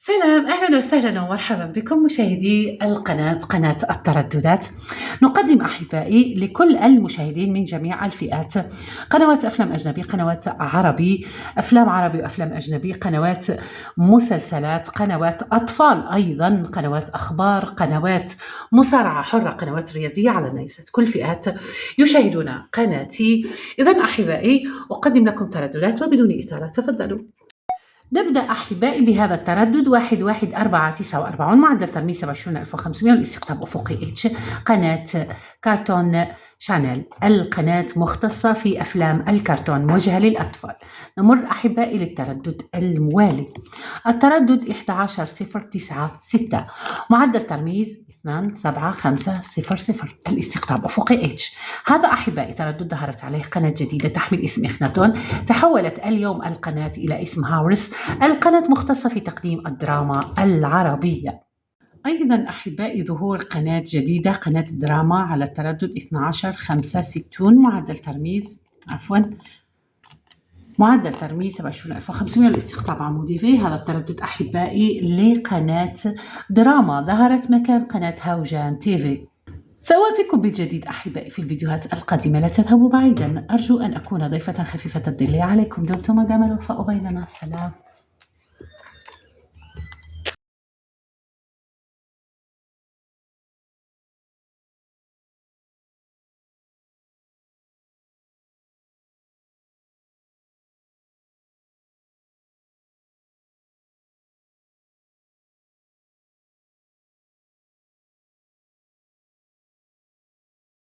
سلام، أهلا وسهلا ومرحبا بكم مشاهدي قناة الترددات. نقدم أحبائي لكل المشاهدين من جميع الفئات قنوات أفلام أجنبي، قنوات عربي، أفلام عربي وأفلام أجنبي، قنوات مسلسلات، قنوات أطفال، أيضا قنوات أخبار، قنوات مصارعة حرة، قنوات رياضية على نيسات. كل فئات يشاهدون قناتي. إذن أحبائي أقدم لكم ترددات وبدون إطالة تفضلوا. نبدأ أحبائي بهذا التردد 11449 معدل ترميز 27500 والاستقطاب أفقي اتش. قناة كارتون شانل، القناة مختصة في أفلام الكرتون موجهة للأطفال. نمر أحبائي للتردد الموالي، التردد 11096 معدل ترميز 27500 الاستقطاب أفقي اتش. هذا أحبائي تردد ظهرت عليه قناة جديدة تحمل اسم إخناتون. تحولت اليوم القناة إلى اسم هاورس، القناة مختصة في تقديم الدراما العربية. أيضا أحبائي ظهور قناة جديدة، قناة دراما على التردد 12560 معدل ترميز 27500 الاستقطاب عمودي في. هذا التردد أحبائي لقناة دراما ظهرت مكان قناة هاوجان تيفي. سأوافقكم بالجديد أحبائي في الفيديوهات القادمة، لا تذهبوا بعيدا. أرجو أن أكون ضيفة خفيفة الظل عليكم. دمتم ودام الوفاء بيننا. سلام.